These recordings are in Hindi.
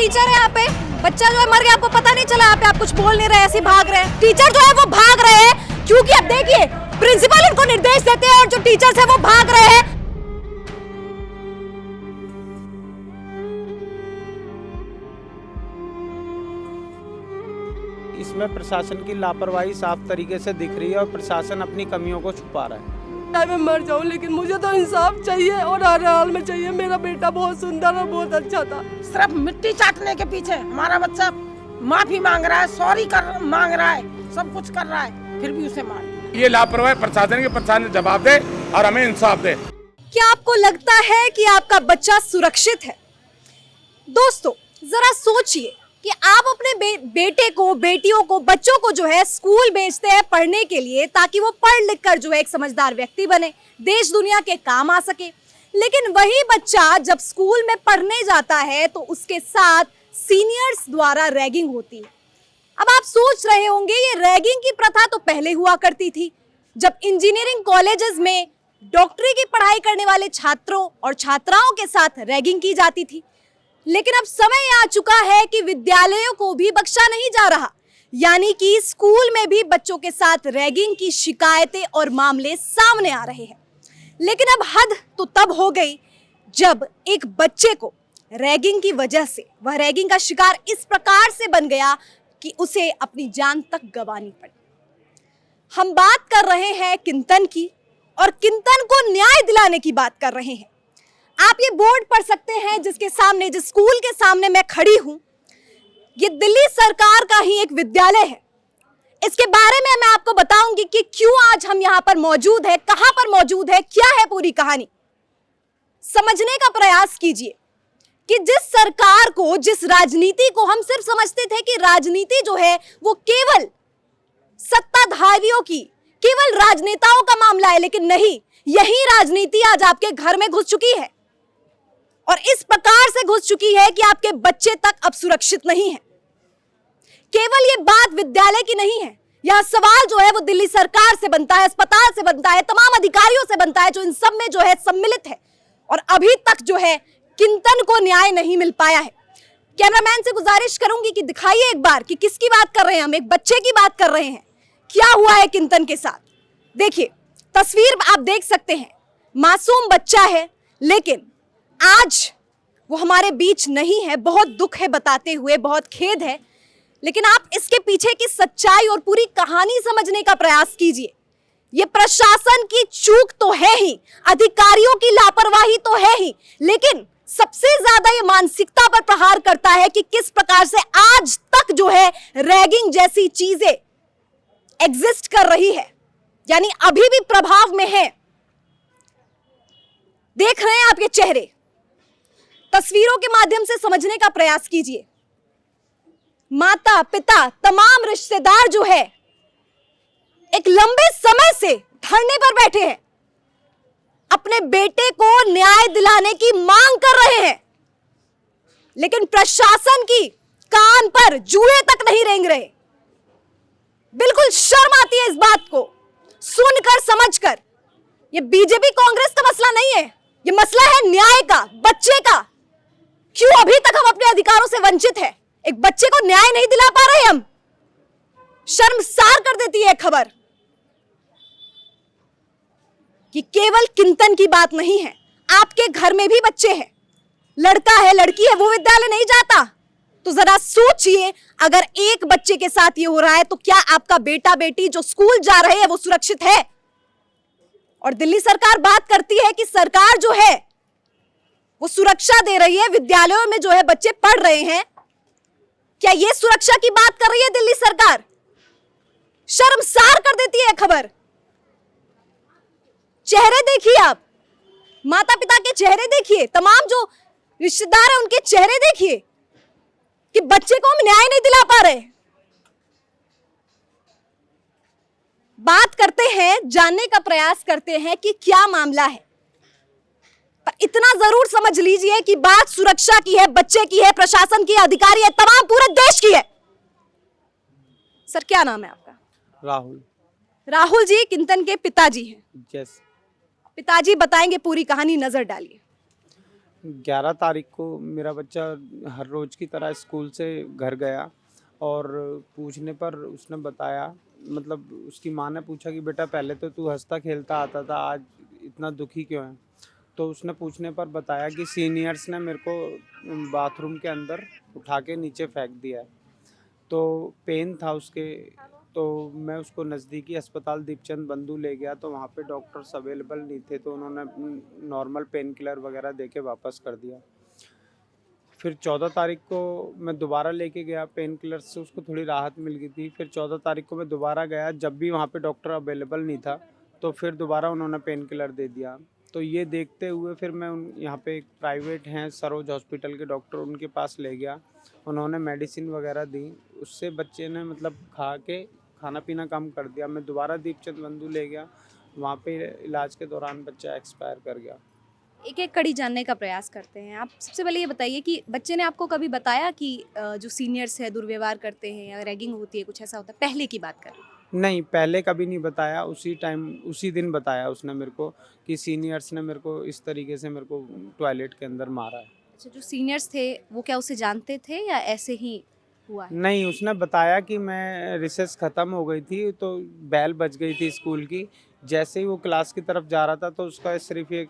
टीचर है यहाँ पे, बच्चा जो है मर गया, आपको पता नहीं चला, यहाँ पे आप कुछ बोल नहीं रहे, ऐसे भाग रहे हैं। टीचर जो है वो भाग रहे हैं क्योंकि अब देखिए प्रिंसिपल उनको निर्देश देते हैं और जो टीचर्स है वो भाग रहे हैं। इसमें प्रशासन की लापरवाही साफ तरीके से दिख रही है और प्रशासन अपनी कमियों को छुपा रहा है। मैं मर जाऊं लेकिन मुझे तो इंसाफ चाहिए और हर हाल में चाहिए। मेरा बेटा बहुत सुंदर और बहुत अच्छा था। सिर्फ मिट्टी चाटने के पीछे हमारा बच्चा माफी मांग रहा है, सॉरी मांग रहा है, सब कुछ कर रहा है, फिर भी उसे मार। ये लापरवाही प्रशासन के, प्रशासन जवाब दे और हमें इंसाफ दे। क्या आपको लगता है कि आपका बच्चा सुरक्षित है? दोस्तों जरा सोचिए कि आप अपने बेटे को, बेटियों को, बच्चों को जो है स्कूल भेजते हैं पढ़ने के लिए ताकि वो पढ़ लिख कर जो है एक समझदार व्यक्ति बने, देश दुनिया के काम आ सके। लेकिन वही बच्चा जब स्कूल में पढ़ने जाता है तो उसके साथ सीनियर्स द्वारा रैगिंग होती है। अब आप सोच रहे होंगे ये रैगिंग की प्रथा तो पहले हुआ करती थी, जब इंजीनियरिंग कॉलेजेस में डॉक्टरी की पढ़ाई करने वाले छात्रों और छात्राओं के साथ रैगिंग की जाती थी। लेकिन अब समय आ चुका है कि विद्यालयों को भी बख्शा नहीं जा रहा, यानी कि स्कूल में भी बच्चों के साथ रैगिंग की शिकायतें और मामले सामने आ रहे हैं। लेकिन अब हद तो तब हो गई जब एक बच्चे को रैगिंग की वजह से वह रैगिंग का शिकार इस प्रकार से बन गया कि उसे अपनी जान तक गंवानी पड़ी। हम बात कर रहे हैं किंतन की, और किंतन को न्याय दिलाने की बात कर रहे हैं। आप ये बोर्ड पढ़ सकते हैं जिसके सामने, जिस स्कूल के सामने मैं खड़ी हूं, ये दिल्ली सरकार का ही एक विद्यालय है। इसके बारे में मैं आपको बताऊंगी कि क्यों आज हम यहां पर मौजूद है, कहां पर मौजूद है, क्या है पूरी कहानी। समझने का प्रयास कीजिए कि जिस सरकार को, जिस राजनीति को हम सिर्फ समझते थे कि राजनीति जो है वो केवल सत्ताधारियों की, केवल राजनेताओं का मामला है, लेकिन नहीं, यही राजनीति आज आपके घर में घुस चुकी है और इस प्रकार से घुस चुकी है कि आपके बच्चे तक अब सुरक्षित नहीं है। केवल ये बात विद्यालय की नहीं है, यह सवाल जो है वो दिल्ली सरकार से बनता है, अस्पताल से बनता है, तमाम अधिकारियों से बनता है जो इन सब में जो है सम्मिलित है, और अभी तक जो है किंतन को न्याय नहीं मिल पाया है। कैमरामैन से गुजारिश करूंगी कि दिखाइए एक बार कि किसकी बात कर रहे हैं हम, एक बच्चे की बात कर रहे हैं। क्या हुआ है किंतन के साथ, देखिए तस्वीर आप देख सकते हैं। मासूम बच्चा है, लेकिन आज वो हमारे बीच नहीं है। बहुत दुख है बताते हुए, बहुत खेद है, लेकिन आप इसके पीछे की सच्चाई और पूरी कहानी समझने का प्रयास कीजिए। ये प्रशासन की चूक तो है ही, अधिकारियों की लापरवाही तो है ही, लेकिन सबसे ज्यादा ये मानसिकता पर प्रहार करता है कि किस प्रकार से आज तक जो है रैगिंग जैसी चीजें एग्जिस्ट कर रही है, यानी अभी भी प्रभाव में है। देख रहे हैं आपके चेहरे, तस्वीरों के माध्यम से समझने का प्रयास कीजिए। माता पिता, तमाम रिश्तेदार जो है एक लंबे समय से धरने पर बैठे हैं, अपने बेटे को न्याय दिलाने की मांग कर रहे हैं, लेकिन प्रशासन की कान पर जूए तक नहीं रेंग रहे। बिल्कुल शर्म आती है इस बात को सुनकर, समझकर। ये बीजेपी कांग्रेस का मसला नहीं है, ये मसला है न्याय का, बच्चे का। क्यों अभी तक हम अपने अधिकारों से वंचित हैं? एक बच्चे को न्याय नहीं दिला पा रहे हम। शर्मसार कर देती है खबर कि केवल किंतन की बात नहीं है, आपके घर में भी बच्चे हैं, लड़का है, लड़की है, वो विद्यालय नहीं जाता। तो जरा सोचिए, अगर एक बच्चे के साथ ये हो रहा है तो क्या आपका बेटा बेटी जो स्कूल जा रहे हैं वो सुरक्षित है? और दिल्ली सरकार बात करती है कि सरकार जो है वो सुरक्षा दे रही है, विद्यालयों में जो है बच्चे पढ़ रहे हैं। क्या ये सुरक्षा की बात कर रही है दिल्ली सरकार? शर्मसार कर देती है खबर। चेहरे देखिए आप, माता पिता के चेहरे देखिए, तमाम जो रिश्तेदार हैं उनके चेहरे देखिए कि बच्चे को हम न्याय नहीं दिला पा रहे। बात करते हैं, जानने का प्रयास करते हैं कि क्या मामला है, पर इतना जरूर समझ लीजिए कि बात सुरक्षा की है, बच्चे की है, प्रशासन की, अधिकारी है, तमाम पूरे देश की है। सर क्या नाम है आपका? राहुल। राहुल जी किंतन के पिताजी हैं। यस। पिताजी बताएंगे पूरी कहानी, नजर डालिए। 11 तारीख को मेरा बच्चा हर रोज़ की तरह स्कूल से घर गया और पूछने पर उसने बताया, मतलब उसकी माँ ने पूछा कि बेटा पहले तो तू हंसता खेलता आता था, आज इतना दुखी क्यों है? तो उसने पूछने पर बताया कि सीनियर्स ने मेरे को बाथरूम के अंदर उठा के नीचे फेंक दिया है। तो पेन था उसके, तो मैं उसको नज़दीकी अस्पताल दीपचंद बंधु ले गया, तो वहाँ पे डॉक्टर्स अवेलेबल नहीं थे, तो उन्होंने नॉर्मल पेन किलर वगैरह दे के वापस कर दिया। फिर 14 तारीख को मैं दोबारा लेके गया, पेन किलर से उसको थोड़ी राहत मिल गई थी। फिर 14 तारीख को मैं दोबारा गया, जब भी वहाँ पे डॉक्टर अवेलेबल नहीं था, तो फिर दोबारा उन्होंने पेन किलर दे दिया। तो ये देखते हुए फिर मैं यहाँ पे एक प्राइवेट हैं सरोज हॉस्पिटल के डॉक्टर, उनके पास ले गया। उन्होंने मेडिसिन वगैरह दी, उससे बच्चे ने मतलब खा के खाना पीना कम कर दिया। मैं दोबारा दीपचंद बंधु ले गया, वहाँ पे इलाज के दौरान बच्चा एक्सपायर कर गया। एक एक कड़ी जानने का प्रयास करते हैं। आप सबसे पहले ये बताइए कि बच्चे ने आपको कभी बताया कि जो सीनियर्स है दुर्व्यवहार करते हैं या रैगिंग होती है, कुछ ऐसा होता है? पहले की बात करें। नहीं, पहले कभी नहीं बताया, उसी दिन बताया उसने मेरे को कि सीनियर्स ने मेरे को इस तरीके से मेरे को टॉयलेट के अंदर मारा है। अच्छा, जो सीनियर्स थे वो क्या उसे जानते थे या ऐसे ही हुआ है? नहीं, उसने बताया कि मैं रिसेस ख़त्म हो गई थी, तो बेल बज गई थी स्कूल की। जैसे ही वो क्लास की तरफ जा रहा था, तो उसका सिर्फ एक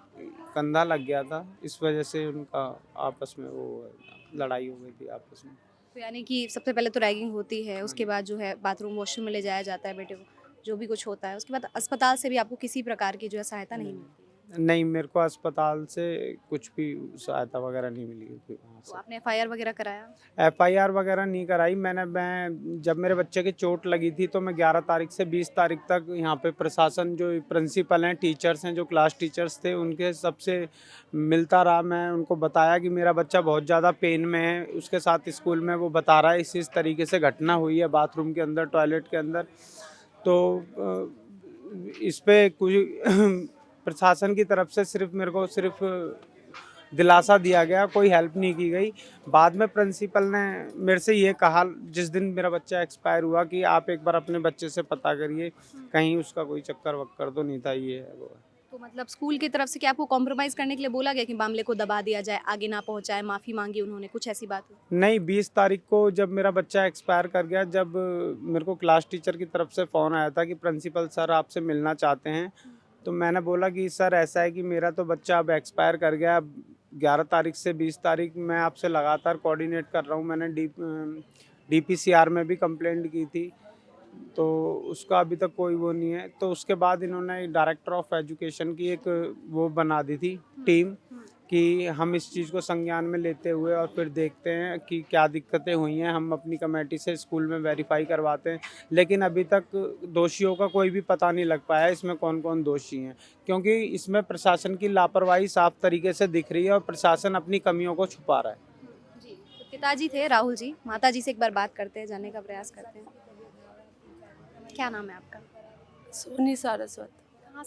कंधा लग गया था, इस वजह से उनका आपस में वो लड़ाई हो गई थी आपस में। तो यानी कि सबसे पहले तो रैगिंग होती है, उसके बाद जो है बाथरूम वॉशरूम में ले जाया जाता है बेटे को, जो भी कुछ होता है, उसके बाद अस्पताल से भी आपको किसी प्रकार की जो है सहायता नहीं मिलती? नहीं, मेरे को अस्पताल से कुछ भी सहायता वगैरह नहीं मिली वहाँ तो से। आपने एफआईआर वगैरह कराया? एफआईआर वगैरह नहीं कराई मैं जब मेरे बच्चे की चोट लगी थी, तो मैं 11 तारीख से 20 तारीख तक यहाँ पे प्रशासन, जो प्रिंसिपल हैं, टीचर्स हैं, जो क्लास टीचर्स थे, उनके सबसे मिलता रहा। मैं उनको बताया कि मेरा बच्चा बहुत ज़्यादा पेन में है, उसके साथ स्कूल में वो बता रहा है इस तरीके से घटना हुई है बाथरूम के अंदर, टॉयलेट के अंदर। तो इस पे कुछ प्रशासन की तरफ से सिर्फ मेरे को सिर्फ दिलासा दिया गया, कोई हेल्प नहीं की गई। बाद में प्रिंसिपल ने मेरे से ये कहा जिस दिन मेरा बच्चा एक्सपायर हुआ कि आप एक बार अपने बच्चे से पता करिए, कहीं उसका कोई चक्कर वक्कर तो नहीं था, ये है वो है। तो मतलब स्कूल की तरफ से क्या आपको कॉम्प्रोमाइज़ करने के लिए बोला गया कि मामले को दबा दिया जाए, आगे ना पहुंचाए, माफ़ी मांगी उन्होंने, कुछ ऐसी बात हुई? नहीं, 20 तारीख को जब मेरा बच्चा एक्सपायर कर गया, जब मेरे को क्लास टीचर की तरफ से फ़ोन आया था कि प्रिंसिपल सर आपसे मिलना चाहते हैं, तो मैंने बोला कि सर ऐसा है कि मेरा तो बच्चा अब एक्सपायर कर गया, 11 तारीख से 20 तारीख मैं आपसे लगातार कोऑर्डिनेट कर रहा हूँ। मैंने डीपीसीआर में भी कंप्लेंट की थी, तो उसका अभी तक कोई वो नहीं है। तो उसके बाद इन्होंने डायरेक्टर ऑफ एजुकेशन की एक वो बना दी थी टीम कि हम इस चीज़ को संज्ञान में लेते हुए और फिर देखते हैं कि क्या दिक्कतें हुई हैं, हम अपनी कमेटी से स्कूल में वेरीफाई करवाते हैं। लेकिन अभी तक दोषियों का कोई भी पता नहीं लग पाया इसमें कौन कौन दोषी हैं, क्योंकि इसमें प्रशासन की लापरवाही साफ तरीके से दिख रही है और प्रशासन अपनी कमियों को छुपा रहा है। जी, तो पिताजी थे राहुल जी, माताजी से एक बार बात करते हैं, जानने का प्रयास करते हैं। क्या नाम है आपका? सोनी सारस्वत। कहाँ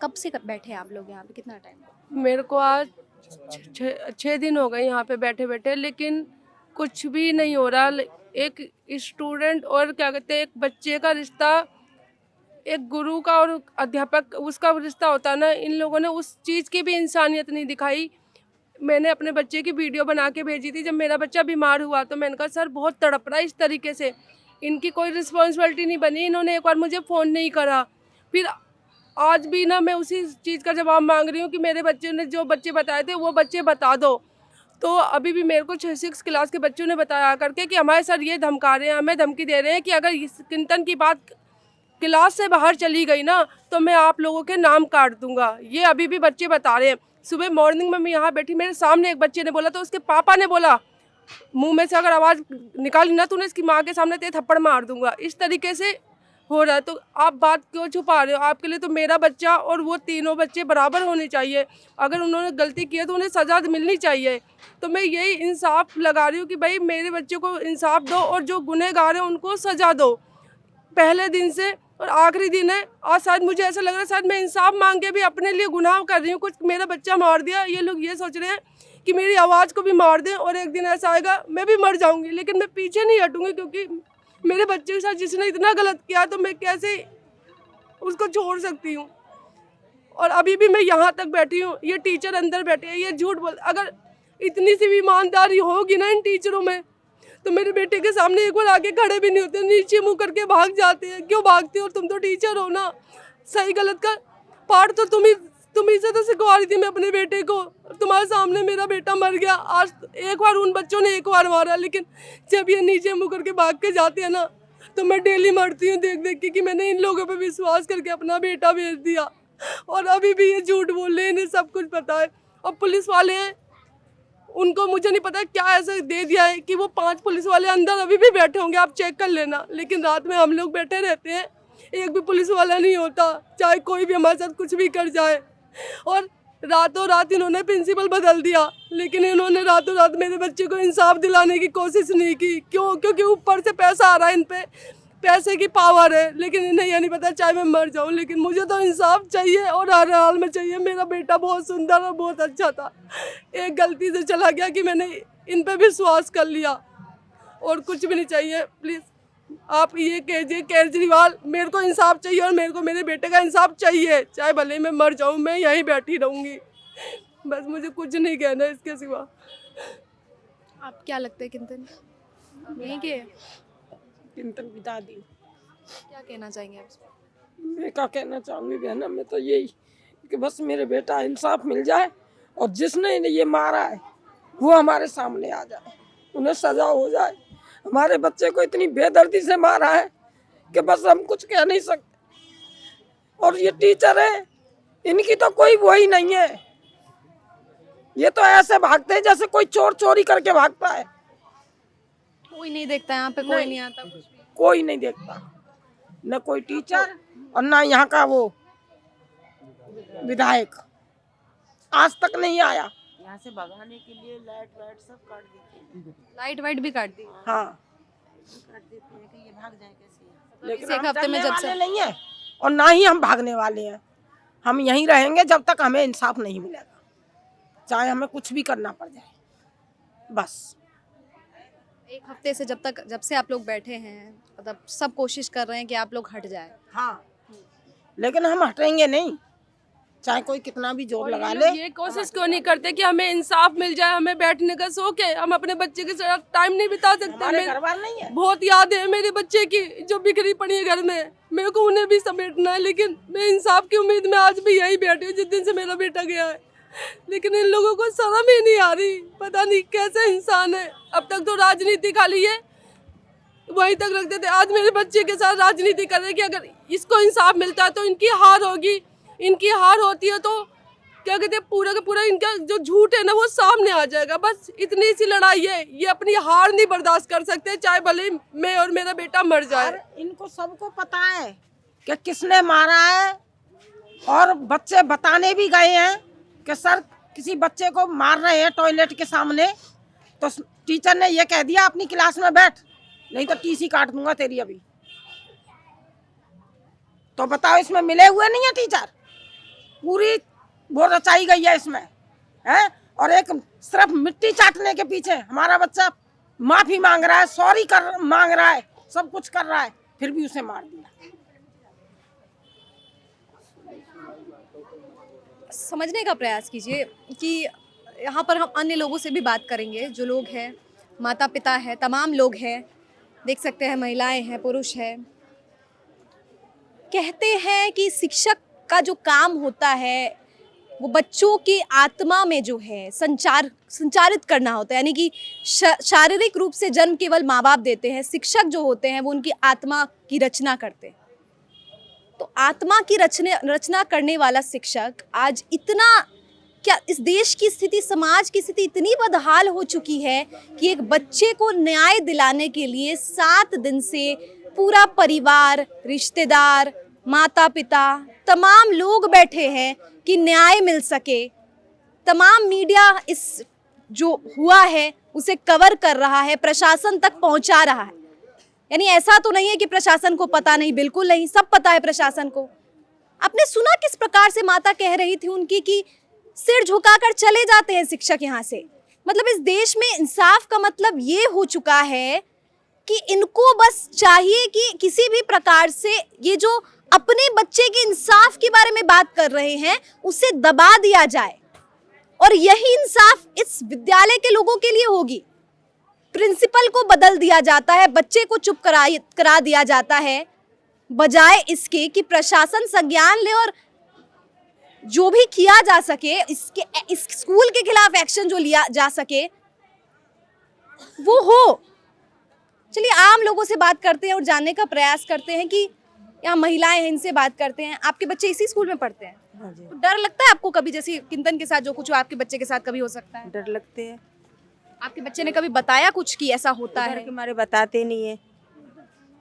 कब से बैठे हैं आप लोग यहाँ पे, कितना टाइम? मेरे को आज 6 दिन हो गए यहाँ पे बैठे बैठे, लेकिन कुछ भी नहीं हो रहा। एक स्टूडेंट और क्या कहते हैं, एक बच्चे का रिश्ता, एक गुरु का और अध्यापक उसका रिश्ता होता है ना, इन लोगों ने उस चीज़ की भी इंसानियत नहीं दिखाई। मैंने अपने बच्चे की वीडियो बना के भेजी थी जब मेरा बच्चा बीमार हुआ, तो मैंने कहा सर बहुत तड़प रहा है इस तरीके से, इनकी कोई रिस्पॉन्सिबिलिटी नहीं बनी, इन्होंने एक बार मुझे फ़ोन नहीं करा। फिर आज भी ना मैं उसी चीज़ का जवाब मांग रही हूँ कि मेरे बच्चे ने जो बच्चे बताए थे वो बच्चे बता दो। तो अभी भी मेरे को 6 क्लास के बच्चों ने बताया करके कि हमारे सर ये धमका रहे हैं, हमें धमकी दे रहे हैं कि अगर इस किंतन की बात क्लास से बाहर चली गई ना तो मैं आप लोगों के नाम काट दूंगा। ये अभी भी बच्चे बता रहे हैं। सुबह मॉर्निंग में मैं यहाँ बैठी, मेरे सामने एक बच्चे ने बोला, तो उसके पापा ने बोला मुंह में से अगर आवाज़ निकाली ना तूने इसकी माँ के सामने तेरे थप्पड़ मार दूंगा। इस तरीके से हो रहा है, तो आप बात क्यों छुपा रहे हो? आपके लिए तो मेरा बच्चा और वो तीनों बच्चे बराबर होने चाहिए। अगर उन्होंने गलती की है तो उन्हें सज़ा मिलनी चाहिए। तो मैं यही इंसाफ लगा रही हूँ कि भाई मेरे बच्चे को इंसाफ दो और जो गुनहगार हैं उनको सज़ा दो। पहले दिन से और आखिरी दिन है, आज शायद मुझे ऐसा लग रहा है शायद मैं इंसाफ मांग के भी अपने लिए गुनाह कर रही हूँ। कुछ मेरा बच्चा मार दिया, ये लोग ये सोच रहे हैं कि मेरी आवाज़ को भी मार दें और एक दिन ऐसा आएगा मैं भी मर जाऊँगी, लेकिन मैं पीछे नहीं हटूँगी, क्योंकि मेरे बच्चे के साथ जिसने इतना गलत किया तो मैं कैसे उसको छोड़ सकती हूँ। और अभी भी मैं यहाँ तक बैठी हूँ, ये टीचर अंदर बैठे हैं, ये झूठ बोल। अगर इतनी सी भी ईमानदारी होगी ना इन टीचरों में तो मेरे बेटे के सामने एक बार आगे खड़े भी नहीं होते, नीचे मुँह करके भाग जाते हैं। क्यों भागते हो? तुम तो टीचर हो ना, सही गलत का पाठ तो तुम ही से तो सिखवा रही थी मैं अपने बेटे को। तुम्हारे सामने मेरा बेटा मर गया, आज एक बार उन बच्चों ने एक बार मारा, लेकिन जब ये नीचे मुँह करके भाग के जाते हैं ना तो मैं डेली मरती हूँ देख देख के कि मैंने इन लोगों पे विश्वास करके अपना बेटा भेज दिया और अभी भी ये झूठ बोल रहे हैं, इन्हें सब कुछ पता है। और पुलिस वाले हैं, उनको मुझे नहीं पता क्या ऐसा दे दिया है कि वो 5 पुलिस वाले अंदर अभी भी बैठे होंगे, आप चेक कर लेना। लेकिन रात में हम लोग बैठे रहते हैं, एक भी पुलिस वाला नहीं होता, चाहे कोई भी हमारे साथ कुछ भी कर जाए। और रातों रात इन्होंने प्रिंसिपल बदल दिया, लेकिन इन्होंने रातों रात मेरे बच्चे को इंसाफ दिलाने की कोशिश नहीं की। क्यों? क्योंकि ऊपर से पैसा आ रहा है, इन पे पैसे की पावर है। लेकिन इन्हें यह नहीं पता, चाहे मैं मर जाऊं लेकिन मुझे तो इंसाफ चाहिए और हर हाल में चाहिए। मेरा बेटा बहुत सुंदर और बहुत अच्छा था, एक गलती से चला गया कि मैंने इन पे विश्वास कर लिया, और कुछ भी नहीं चाहिए। प्लीज़ आप ये कहिए केजरीवाल, मेरे को इंसाफ चाहिए और मेरे को मेरे बेटे का इंसाफ चाहिए, चाहे भले मैं मर जाऊं, मैं यहीं बैठी रहूंगी। बस मुझे कुछ नहीं कहना इसके सिवा। आप क्या लगता है किंतन यहीं के चिंतन बिता दी। क्या कहना चाहेंगे आप? मैं क्या कहना चाहूँगी बहना, मैं तो यही कि बस मेरे बेटा इंसाफ मिल जाए और जिसने इन्हें ये मारा है वो हमारे सामने आ जाए, उन्हें सजा हो जाए। हमारे बच्चे को इतनी बेदर्दी से मारा है कि बस हम कुछ कह नहीं सकते। और ये टीचर है, इनकी तो कोई वो ही नहीं है, ये तो ऐसे भागते हैं जैसे कोई चोर चोरी करके भागता है। कोई नहीं देखता यहाँ पे, कोई नहीं आता, कोई नहीं देखता, न कोई टीचर और न यहाँ का वो विधायक आज तक नहीं आया। यहाँ से भगाने के लिए लाइट वाइट सब काट देते हैं। लाइट वाइट भी काट दी। हाँ काट देते हैं कि ये भाग जाए कैसे। लेकिन एक हम हफ्ते में डरने जब से वाले नहीं है और ना ही हम भागने वाले हैं। हम यहीं रहेंगे जब तक हमें इंसाफ नहीं मिलेगा, चाहे हमें कुछ भी करना पड़ जाए। बस एक हफ्ते से जब से आप लोग बैठे हैं, मतलब सब कोशिश कर रहे हैं कि आप लोग हट जाए। हाँ, लेकिन हम हटेंगे नहीं, चाहे कोई कितना भी जोर लगा ले। ये कोशिश क्यों नहीं करते कि हमें इंसाफ मिल जाए? हमें बैठने का शौक है, हम अपने बच्चे के साथ टाइम नहीं बिता सकते। हमारे घर बार नहीं है। बहुत याद है मेरे बच्चे की जो बिखरी पड़ी है घर में, मेरे को उन्हें भी समेटना है। लेकिन मैं इंसाफ की उम्मीद में आज भी यही बैठी हूँ जिस दिन से मेरा बेटा गया है। लेकिन इन लोगों को शर्म ही नहीं आ रही, पता नहीं कैसे इंसान है। अब तक तो राजनीति खाली है वहीं तक रखते थे, आज मेरे बच्चे के साथ राजनीति कर रहे हैं कि अगर इसको इंसाफ मिलता है तो इनकी हार होगी। इनकी हार होती है तो क्या कहते हैं, पूरा का पूरा इनका जो झूठ है ना वो सामने आ जाएगा। बस इतनी सी लड़ाई है, ये अपनी हार नहीं बर्दाश्त कर सकते, चाहे भले मैं और मेरा बेटा मर जाए। इनको सबको पता है कि किसने मारा है, और बच्चे बताने भी गए हैं कि सर किसी बच्चे को मार रहे हैं टॉयलेट के सामने, तो टीचर ने ये कह दिया अपनी क्लास में बैठ, नहीं तो टीसी काट दूंगा तेरी अभी। तो बताओ, इसमें मिले हुए नहीं है टीचर? पूरी वो रचाई गई है इसमें, है। और एक सिर्फ मिट्टी चाटने के पीछे हमारा बच्चा माफी मांग रहा है, सॉरी मांग रहा है, सब कुछ कर रहा है, फिर भी उसे मार दिया। समझने का प्रयास कीजिए कि यहाँ पर हम अन्य लोगों से भी बात करेंगे, जो लोग हैं, माता पिता हैं, तमाम लोग हैं, देख सकते हैं महिलाएं हैं, पुरुष हैं। कहते हैं कि शिक्षक का जो काम होता है वो बच्चों की आत्मा में जो है संचारित करना होता है, यानी कि शारीरिक रूप से जन्म केवल माँ बाप देते हैं, शिक्षक जो होते हैं वो उनकी आत्मा की रचना करते हैं। तो आत्मा की रचना करने वाला शिक्षक आज इतना, क्या इस देश की स्थिति, समाज की स्थिति इतनी बदहाल हो चुकी है कि एक बच्चे को न्याय दिलाने के लिए 7 दिन से पूरा परिवार, रिश्तेदार, माता पिता, तमाम लोग बैठे हैं कि न्याय मिल सके। तमाम मीडिया इस जो हुआ है उसे कवर कर रहा है, प्रशासन तक पहुंचा रहा है। यानी ऐसा तो नहीं है कि प्रशासन को पता नहीं, बिल्कुल नहीं, सब पता है प्रशासन को। आपने सुना किस प्रकार से माता कह रही थी उनकी कि सिर झुकाकर चले जाते हैं शिक्षक यहाँ से। मतलब इस देश में इंसाफ का मतलब ये हो चुका है कि इनको बस चाहिए कि किसी भी प्रकार से ये जो अपने बच्चे के इंसाफ के बारे में बात कर रहे हैं उसे दबा दिया जाए, और यही इंसाफ इस विद्यालय के लोगों के लिए होगी। प्रिंसिपल को बदल दिया जाता है, बच्चे को चुप करा दिया जाता है, बजाय इसके कि प्रशासन संज्ञान ले और जो भी किया जा सके, इस स्कूल के खिलाफ एक्शन जो लिया जा सके वो हो। चलिए आम लोगों से बात करते हैं और जानने का प्रयास करते हैं कि यहाँ महिलाएं हैं, इनसे बात करते हैं। आपके बच्चे इसी स्कूल में पढ़ते हैं? हाँ जी। तो डर लगता है आपको कभी, जैसे किंतन के साथ जो कुछ हुआ आपके बच्चे के साथ कभी हो सकता है? डर लगते हैं। आपके बच्चे ने कभी बताया कुछ कि ऐसा होता डर है? के मारे बताते नहीं है,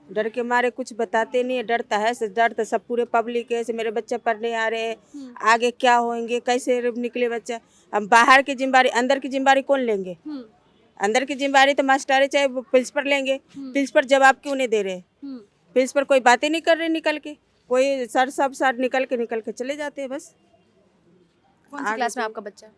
डर के मारे कुछ बताते नहीं है। डरता है, डर तो सब पूरे पब्लिक है। मेरे बच्चे पढ़ने आ रहे हैं, आगे क्या होंगे, कैसे निकले बच्चा। अब बाहर की जिम्मेदारी, अंदर की जिम्मेदारी कौन लेंगे? अंदर की जिम्मेदारी तो मास्टर है, चाहे प्रिंसिपल लेंगे। प्रिंसिपल जवाब क्यों नहीं दे रहे? प्रिंसिपल कोई बातें नहीं कर रहे, निकल के कोई सर सब सर निकल के चले जाते हैं बस। कौन सी क्लास में आपका बच्चा?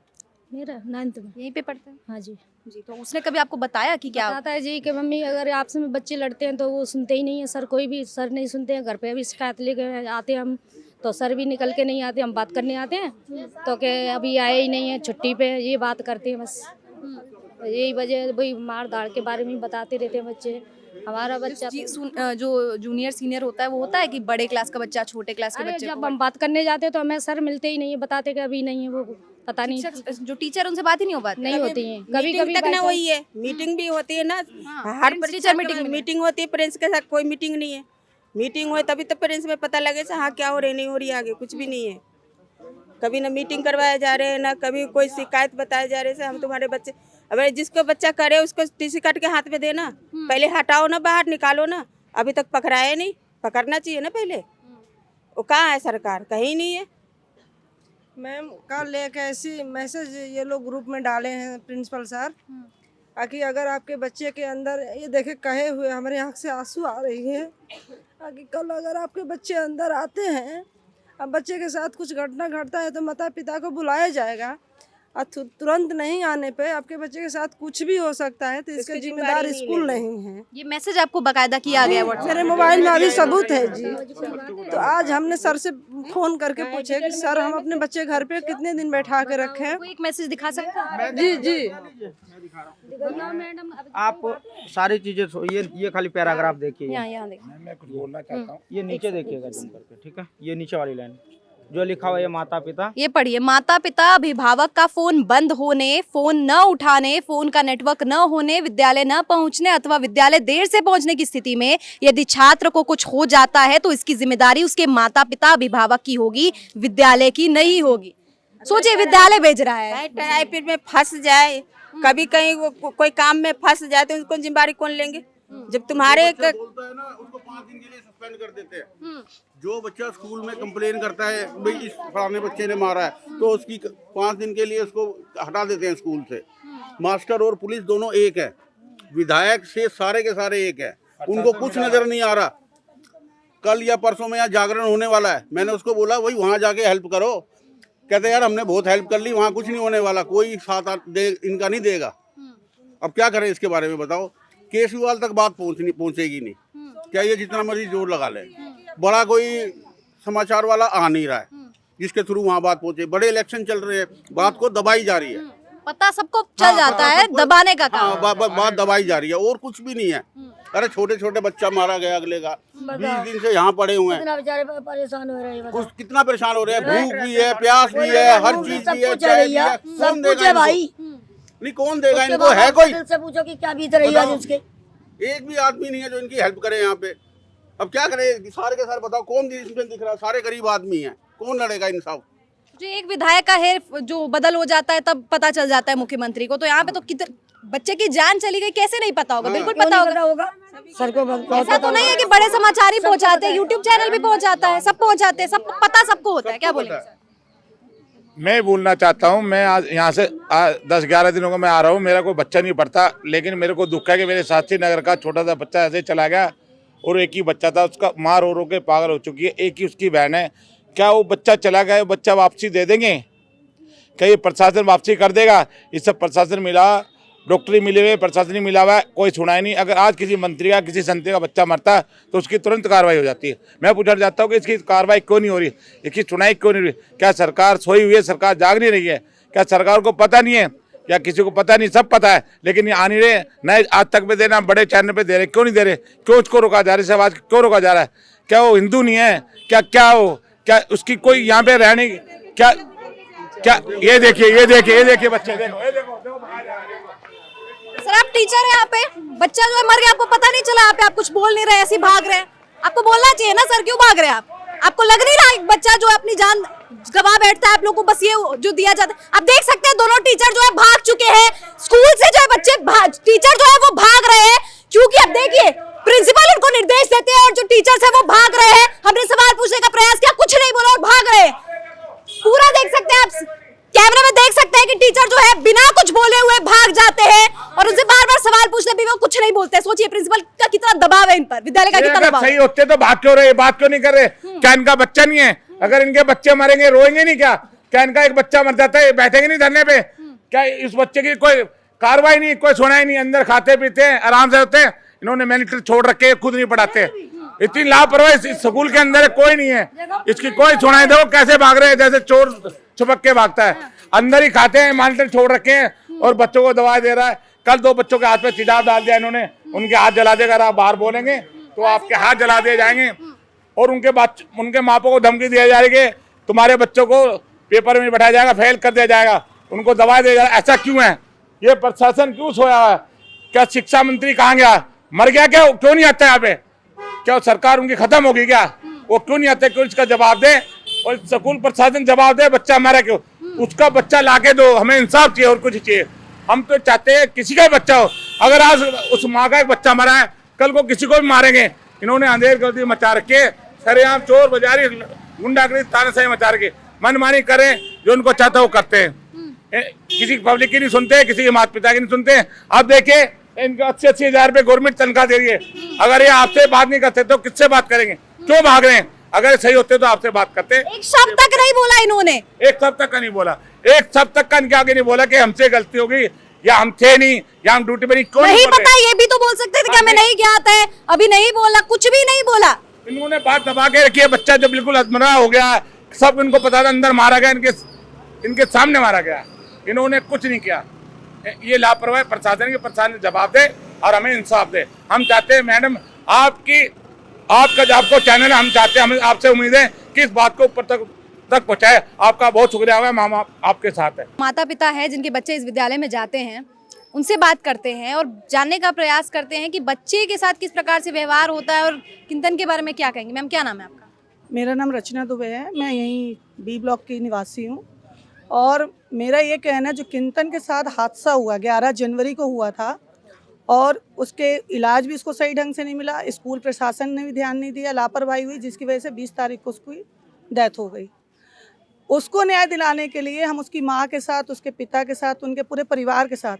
मेरा 9th में। यहीं पे पढ़ता है? हाँ जी। जी, तो उसने कभी आपको बताया कि क्या? बताता है जी कि मम्मी अगर आपस में बच्चे लड़ते हैं तो वो सुनते ही नहीं है सर, कोई भी सर नहीं सुनते हैं। घर पे भी शिकायत लेके आते हैं हम, तो सर भी निकल के नहीं आते, हम बात करने आते हैं तो कि अभी आए ही नहीं है छुट्टी पे, ये बात करते हैं बस। यही वजह, वही मार धाड़ के बारे में बताते रहते हैं बच्चे। हमारा बच्चा जो जूनियर सीनियर होता है वो होता है कि बड़े क्लास का बच्चा छोटे क्लास के अरे बच्चे जब को? हम बात करने जाते हैं तो हमें सर मिलते ही नहीं है, बताते कि अभी नहीं है, वो पता नहीं जो टीचर उनसे बात ही नहीं हो पाती? नहीं होती है। कभी मीटिंग कभी तक ना वही है, मीटिंग भी होती है ना, हर टीचर मीटिंग होती है। पेरेंट्स के साथ कोई मीटिंग नहीं है। मीटिंग हो तभी तो पेरेंट्स में पता लगे हाँ क्या हो रही नहीं हो रही, आगे कुछ भी नहीं है। कभी ना मीटिंग करवाए जा रहे हैं, ना कभी कोई शिकायत बताए जा रहे हैं हम तुम्हारे बच्चे। अबे जिसको बच्चा करे उसको टीसी काट के हाथ में देना, पहले हटाओ ना, बाहर निकालो ना। अभी तक पकड़ाए नहीं, पकड़ना चाहिए ना पहले। वो कहाँ है सरकार? कहीं नहीं है। मैम कल एक ऐसी मैसेज ये लोग ग्रुप में डाले हैं प्रिंसिपल सर, ताकि अगर आपके बच्चे के अंदर ये देखे कहे हुए हमारे आँख से आंसू आ रही है, ताकि कल अगर आपके बच्चे अंदर आते हैं, अब बच्चे के साथ कुछ घटना घटता है तो माता पिता को बुलाया जाएगा, और तुरंत नहीं आने पे आपके बच्चे के साथ कुछ भी हो सकता है, तो इसका जिम्मेदार स्कूल नहीं है। ये मैसेज आपको बकायदा किया गया व्हाट्सएप? मेरे मोबाइल में अभी सबूत है जी। तो आज हमने सर से फोन करके पूछे कि सर हम अपने बच्चे घर पे कितने दिन बैठा के रखें। कोई एक मैसेज दिखा सकता है? जी जी आप सारी चीजें ये खाली पैराग्राफ देखिए, यहाँ देखिए। मैं कुछ बोलना चाहता हूँ। ये नीचे देखिएगा जूम करके, ठीक है? ये नीचे वाली लाइन जो लिखा हुआ है माता पिता, ये पढ़िए, माता पिता अभिभावक का फोन बंद होने, फोन न उठाने, फोन का नेटवर्क न होने, विद्यालय न पहुंचने अथवा विद्यालय देर से पहुंचने की स्थिति में यदि छात्र को कुछ हो जाता है तो इसकी जिम्मेदारी उसके माता पिता अभिभावक की होगी, विद्यालय की नहीं होगी। सोचिए, विद्यालय भेज रहा है। टाइप में फंस जाए, कभी कहीं कोई काम में फंस जाए तो उनको जिम्मेदारी कौन लेंगे? जब तुम्हारे बोलता है ना, उसको 5 दिन के लिए सस्पेंड कर देते हैं। जो बच्चा स्कूल में कंप्लेन करता है भाई इस फलाने बच्चे ने मारा है, तो उसकी 5 दिन के लिए उसको हटा देते हैं स्कूल से। मास्टर और पुलिस दोनों एक है, विधायक से सारे के सारे एक है, उनको कुछ नजर नहीं आ रहा। कल या परसों में यहाँ जागरण होने वाला है, मैंने उसको बोला वही वहाँ जाके हेल्प करो। कहते यार हमने बहुत हेल्प कर ली, वहाँ कुछ नहीं होने वाला, कोई साथ इनका नहीं देगा। अब क्या करें इसके बारे में बताओ? केजरीवाल तक बात पहुंचेगी नहीं, क्या ये जितना मर्जी जोर लगा ले, बड़ा कोई समाचार वाला आ नहीं रहा है जिसके थ्रू वहाँ बात पहुंचे। बड़े इलेक्शन चल रहे हैं, बात को दबाई जा रही है। पता सबको चल जाता है, दबाने का काम। बात दबाई जा रही है और कुछ भी नहीं है। अरे छोटे छोटे बच्चा मारा गया अगले का, 20 दिन से यहाँ पड़े हुए हैं, बेचारे परेशान हो रहे हैं। कुछ कितना परेशान हो रहे हैं। भूख भी है, प्यास भी है, हर चीज भी है, चाय भी है। कौन देगा भाई? नहीं कौन देगा इनको? है कोई? से पूछो कि क्या बीत रही है आज उसके। एक भी आदमी नहीं है जो इनकी हेल्प करे यहाँ पे। अब क्या करें? सारे के सारे बताओ कौन इसमें दिख रहा है? सारे गरीब आदमी हैं, कौन लड़ेगा इंसाफ? जो एक विधायक का हेर जो बदल हो जाता है तब पता चल जाता है मुख्यमंत्री को, तो यहाँ पे तो बच्चे की जान चली गई, कैसे नहीं पता होगा? बिल्कुल पता होगा। सर को ऐसा तो नहीं है कि बड़े समाचार ही पहुंचाते हैं, यूट्यूब चैनल भी पहुंचाता है, सब पहुंचाते हैं, सब पता सबको होता है। क्या बोलेंगे सर? मैं बोलना चाहता हूँ, मैं आज यहाँ से 10-11 दिनों का मैं आ रहा हूँ, मेरा कोई बच्चा नहीं पढ़ता, लेकिन मेरे को दुख है कि मेरे साथी नगर का छोटा सा बच्चा ऐसे चला गया, और एक ही बच्चा था, उसका माँ रो रो के पागल हो चुकी है, एक ही उसकी बहन है। क्या वो बच्चा चला गया, वो बच्चा वापसी दे देंगे? क्या ये प्रशासन वापसी कर देगा? ये सब प्रशासन मिला डॉक्टरी मिले हुए, प्रशासनिक मिला हुआ है, कोई सुनाई नहीं। अगर आज किसी मंत्री का, किसी संतरी का बच्चा मरता है तो उसकी तुरंत कार्रवाई हो जाती है। मैं पूछना चाहता हूँ कि इसकी कार्रवाई क्यों नहीं हो रही, इसकी सुनाई क्यों नहीं हो रही? क्या सरकार सोई हुई है, सरकार जाग नहीं रही है? क्या सरकार को पता नहीं है या किसी को पता नहीं? सब पता है, लेकिन ये आ नहीं रहे। नए आज तक पे देना, बड़े चैनल पे दे रहे, क्यों नहीं दे रहे? क्यों उसको रोका जा रहा है? इस आवाज क्यों रोका जा रहा है? क्या वो हिंदू नहीं है? क्या हो, क्या उसकी कोई यहाँ पे रहने क्या क्या? ये देखिए बच्चे, देखो। सर आप टीचर है यहाँ पे, बच्चा जो है मर गया, आपको पता नहीं चला? यहाँ पे आप कुछ बोल नहीं रहे, ऐसे ही भाग रहे हैं। आपको बोलना चाहिए ना सर, क्यों भाग रहे हैं आप? आपको लग नहीं रहा एक बच्चा जो है अपनी जान गवा बैठता है, आप लोगों को बस ये जो दिया जाता है? आप देख सकते हैं दोनों टीचर जो है भाग चुके हैं स्कूल से, जो है बच्चे टीचर जो है वो भाग रहे हैं, क्योंकि अब देखिए प्रिंसिपल उनको निर्देश देते हैं और जो टीचर्स है वो भाग रहे हैं। हमने सवाल पूछने का प्रयास किया, कुछ नहीं बोला और भाग रहे हैं। पूरा देख सकते हैं आप, कैमरे में देख सकते हैं कि टीचर जो है बिना कुछ बोले हुए भाग जाते हैं और उनसे बार-बार सवाल पूछने भी वो कुछ नहीं बोलते। सोचिए प्रिंसिपल का कितना दबाव है इन पर, विद्यालय का कितना दबाव। सही होते तो भाग क्यों रहे, बात क्यों नहीं कर रहे? क्या इनका बच्चा नहीं है? अगर इनके बच्चे मरेंगे रोएंगे नहीं क्या? क्या इनका एक बच्चा मर जाता है बैठेंगे नहीं धरने पे? क्या इस बच्चे की कोई कार्रवाई नहीं, कोई सुनाई नहीं? अंदर खाते पीते हैं, आराम से होते हैं। इन्होंने मैनेजर छोड़ रखे, खुद नहीं पढ़ाते। इतनी लापरवाही इस स्कूल के अंदर कोई नहीं है, इसकी कोई सुनाई। देखो कैसे भाग रहे हैं, जैसे चोर छुपक के भागता है। अंदर ही खाते हैं, मॉनिटर छोड़ रखे हैं और बच्चों को दवाई दे रहा है। कल 2 बच्चों के हाथ पे तेजाब डाल दिया इन्होंने, उनके हाथ जला देगा। अगर आप बाहर बोलेंगे तो आपके हाथ जला दिए जाएंगे और उनके माँ को धमकी दिया जाएगी, तुम्हारे बच्चों को पेपर में बैठाया जाएगा, फेल कर दिया जाएगा, उनको दवाई दिया जाएगा। ऐसा क्यों है? ये प्रशासन क्यों सोया है? क्या शिक्षा मंत्री कहाँ गया? मर गया क्या? क्यों नहीं आता यहाँ पे? क्या सरकार उनकी खत्म होगी क्या? वो क्यों नहीं आते? क्यों? इसका जवाब दे और स्कूल प्रशासन जवाब दे। बच्चा मारा क्यों? उसका बच्चा लाके दो, हमें इंसाफ चाहिए और कुछ चाहिए। हम तो चाहते हैं किसी का बच्चा हो, अगर आज उस माँ का एक बच्चा मरा है, कल को किसी को भी मारेंगे। इन्होंने अंधेर गर्दी मचा रखे, सरेआम चोर बाजारी गुंडागर्दी तानाशाही मचा रखे, मनमानी करें, जो उनको चाहता वो करते हैं। किसी पब्लिक की नहीं सुनते, किसी के माता पिता की नहीं सुनते। आप देखिए इनको 80-80 हजार रुपये गवर्नमेंट तनख्वाह दे रही है। अगर ये आपसे बात नहीं करते तो किससे बात करेंगे? क्यों भाग रहे हैं? अगर सही होते तो आपसे बात करते। एक शब्द तक नहीं बोला इन्होंने, एक शब्द तक का नहीं बोला, एक शब्द तक का इनके आगे नहीं बोला कि हमसे गलती होगी या हम थे नहीं या हम ड्यूटी पे नहीं। क्यों नहीं पता? ये भी तो बोल सकते थे कि हमें नहीं ज्ञात है, अभी नहीं बोला, कुछ भी नहीं बोला। इन्होंने बात दबा के रखी है। बच्चा जो बिल्कुल अधमरा हो गया, सब इनको पता था, अंदर मारा गया, इनके सामने मारा गया, इन्होंने कुछ नहीं किया। ये लापरवाही प्रशासन के, प्रशासन जवाब दे और हमें इंसाफ दे। हम चाहते हैं मैडम आपको चैनल, हम चाहते हैं, हमें आपसे उम्मीद है कि इस बात को ऊपर तक पहुंचाए। आपका बहुत शुक्रिया होगा, हम आपके साथ है। माता पिता है जिनके बच्चे इस विद्यालय में जाते हैं, उनसे बात करते हैं और जानने का प्रयास करते हैं कि बच्चे के साथ किस प्रकार से व्यवहार होता है और किंतन के बारे में क्या कहेंगे। मैम क्या नाम है आपका? मेरा नाम रचना दुबे है, मैं यहीं बी ब्लॉक की निवासी हूँ। और मेरा ये कहना है, जो किंतन के साथ हादसा हुआ 11 जनवरी को हुआ था और उसके इलाज भी उसको सही ढंग से नहीं मिला, स्कूल प्रशासन ने भी ध्यान नहीं दिया, लापरवाही हुई, जिसकी वजह से 20 तारीख को उसकी डेथ हो गई। उसको न्याय दिलाने के लिए हम उसकी माँ के साथ, उसके पिता के साथ, उनके पूरे परिवार के साथ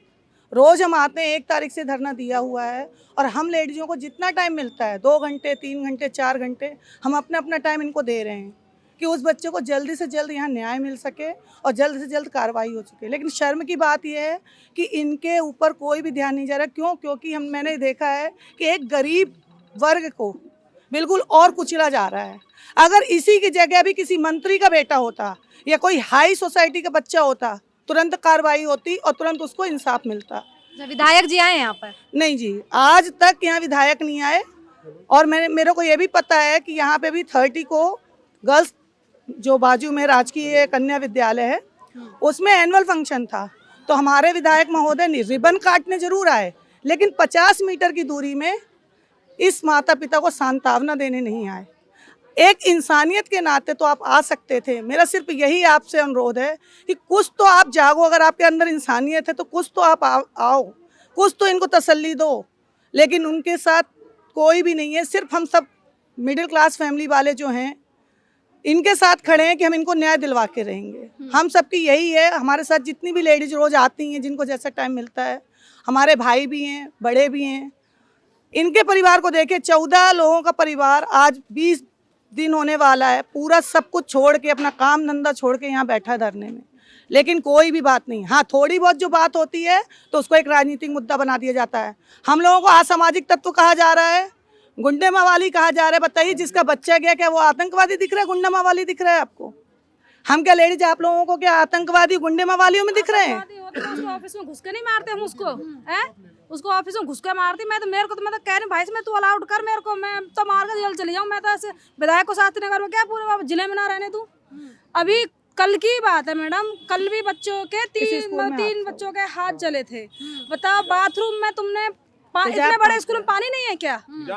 रोज़ हम आते हैं। 1 तारीख से धरना दिया हुआ है और हम लेडीज़ों को जितना टाइम मिलता है, 2 घंटे, 3 घंटे, 4 घंटे, हम अपना अपना टाइम इनको दे रहे हैं कि उस बच्चे को जल्दी से जल्द यहाँ न्याय मिल सके और जल्द से जल्द कार्रवाई हो सके। लेकिन शर्म की बात यह है कि इनके ऊपर कोई भी ध्यान नहीं जा रहा। क्यों? क्योंकि मैंने देखा है कि एक गरीब वर्ग को बिल्कुल और कुचला जा रहा है। अगर इसी की जगह भी किसी मंत्री का बेटा होता या कोई हाई सोसाइटी का बच्चा होता, तुरंत कार्रवाई होती और तुरंत उसको इंसाफ मिलता। विधायक जी आए यहाँ पर? नहीं जी, आज तक यहाँ विधायक नहीं आए। और मेरे को ये भी पता है कि यहाँ पे भी 30 को गर्ल्स, जो बाजू में राजकीय कन्या विद्यालय है, उसमें एनुअल फंक्शन था, तो हमारे विधायक महोदय रिबन काटने जरूर आए, लेकिन 50 मीटर की दूरी में इस माता पिता को सांत्वना देने नहीं आए। एक इंसानियत के नाते तो आप आ सकते थे। मेरा सिर्फ यही आपसे अनुरोध है कि कुछ तो आप जागो, अगर आपके अंदर इंसानियत है तो कुछ तो आप आओ, कुछ तो इनको तसल्ली दो। लेकिन उनके साथ कोई भी नहीं है, सिर्फ हम सब मिडिल क्लास फैमिली वाले जो हैं इनके साथ खड़े हैं कि हम इनको न्याय दिलवा के रहेंगे। हम सबकी यही है। हमारे साथ जितनी भी लेडीज रोज़ आती हैं, जिनको जैसा टाइम मिलता है, हमारे भाई भी हैं, बड़े भी हैं, इनके परिवार को देखे 14 लोगों का परिवार आज 20 दिन होने वाला है, पूरा सब कुछ छोड़ के, अपना काम धंधा छोड़ के यहाँ बैठा है धरने में। लेकिन कोई भी बात नहीं। हाँ, थोड़ी बहुत जो बात होती है तो उसको एक राजनीतिक मुद्दा बना दिया जाता है। हम लोगों को असामाजिक तत्व कहा जा रहा है, गुंडे मवाली कहा जा रहा है। बताइए, जिसका बच्चा गया क्या वो आतंकवादी दिख रहा है, गुंडा मवाली दिख रहा है आपको? हम क्या लेडीज आप लोगों को क्या आतंकवादी गुंडे मवालियों में दिख रहे हैं? उसको ऑफिस में घुस के नहीं मारते हम उसको, हैं? उसको ऑफिस में घुस के मारती। मैं तो कह रही भाई से, मैं तू अलाउड कर मेरे को, मैं तो मार कर जेल चली जाऊँ। मैं तो ऐसे विधायक को शास्त्री नगर में क्या पूरे जिले में ना रहने दूँ। अभी कल की बात है मैडम, कल भी बच्चों के तीन बच्चों के हाथ जले थे। बताओ, बाथरूम में तुमने इतने बड़े स्कूल में पानी नहीं है क्या?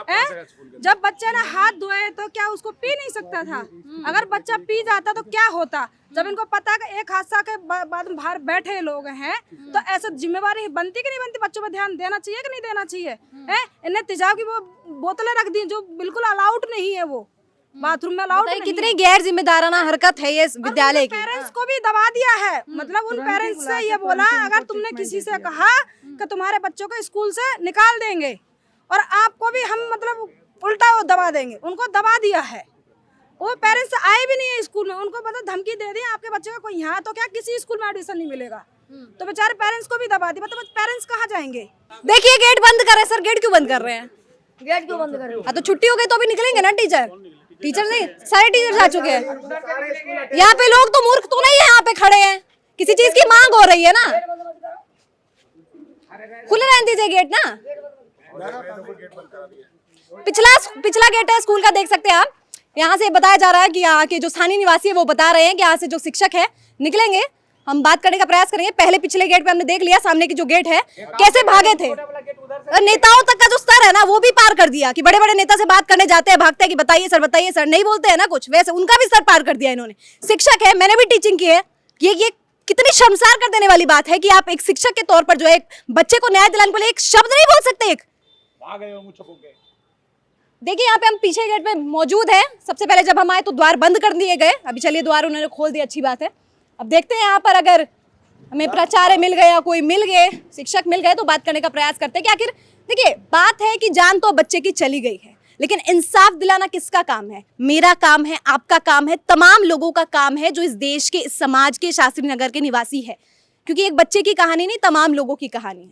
है? जब बच्चे ने हाथ धोए तो क्या उसको पी नहीं सकता था? अगर बच्चा पी जाता तो क्या होता? जब इनको पता कि एक हादसा के बाद में बाहर बैठे लोग हैं, तो ऐसे जिम्मेवारी बनती कि नहीं बनती? बच्चों पर ध्यान देना चाहिए कि नहीं देना चाहिए? है? इन्हें तेजाब की वो बोतलें रख दी जो बिल्कुल अलाउड नहीं है, वो बाथरूम में अलाउड नहीं। कितनी गैर जिम्मेदाराना हरकत है ये विद्यालय की। पेरेंट्स को भी दबा दिया है, मतलब उन पेरेंट्स से ये बोला, अगर तुमने किसी से कहा कि तुम्हारे बच्चों को स्कूल से निकाल देंगे और आपको भी हम मतलब उल्टा वो दबा देंगे, उनको दबा दिया है। वो पेरेंट्स आए भी नहीं है स्कूल में, उनको मतलब धमकी दे दी आपके बच्चे का कोई यहाँ तो क्या किसी स्कूल में एडमिशन नहीं मिलेगा, तो बेचारे पेरेंट्स को भी दबा दी। मतलब पेरेंट्स कहाँ जाएंगे? देखिए, गेट बंद कर रहे हैं सर। गेट क्यों बंद कर रहे हैं? गेट क्यों बंद कर रहे हैं? तो छुट्टी हो गई तो अभी निकलेंगे ना टीचर नहीं, सारे टीचर जा चुके हैं। यहाँ पे लोग तो मूर्ख तो नहीं है, यहाँ पे खड़े हैं, किसी चीज की मांग हो रही है ना, खुले रहने दीजिए गेट ना। पिछला गेट है स्कूल का, देख सकते हैं आप। यहाँ से बताया जा रहा है कि यहाँ के जो स्थानीय निवासी है वो बता रहे हैं कि यहाँ से जो शिक्षक है निकलेंगे, हम बात करने का प्रयास करेंगे। पहले पिछले गेट पे हमने देख लिया, सामने की जो गेट है कैसे भागे थे। नेताओं तक का जो स्तर है ना वो भी पार कर दिया कि बड़े बड़े नेता से बात करने जाते हैं, भागते हैं कि बताइए सर, नहीं बोलते हैं ना कुछ, वैसे उनका भी स्तर पार कर दिया इन्होंने। शिक्षक है, मैंने भी टीचिंग की है। ये कितनी शर्मसार कर देने वाली बात है कि आप एक शिक्षक के तौर पर जो है एक बच्चे को न्याय दिलाने के लिए एक शब्द नहीं बोल सकते। देखिए, यहाँ पे हम पीछे गेट पे मौजूद है। सबसे पहले जब हम आए तो द्वार बंद कर दिए गए, अभी चलिए द्वार उन्होंने खोल दिया, अच्छी बात है। अब देखते हैं यहाँ पर अगर हमें प्राचार्य मिल गए या कोई मिल गए, शिक्षक मिल गए तो बात करने का प्रयास करते हैं कि आखिर देखिए, बात है कि जान तो बच्चे की चली गई है, लेकिन इंसाफ दिलाना किसका काम है? मेरा काम है, आपका काम है, तमाम लोगों का काम है जो इस देश के, इस समाज के, शास्त्री नगर के निवासी है। क्योंकि एक बच्चे की कहानी नहीं, तमाम लोगों की कहानी है।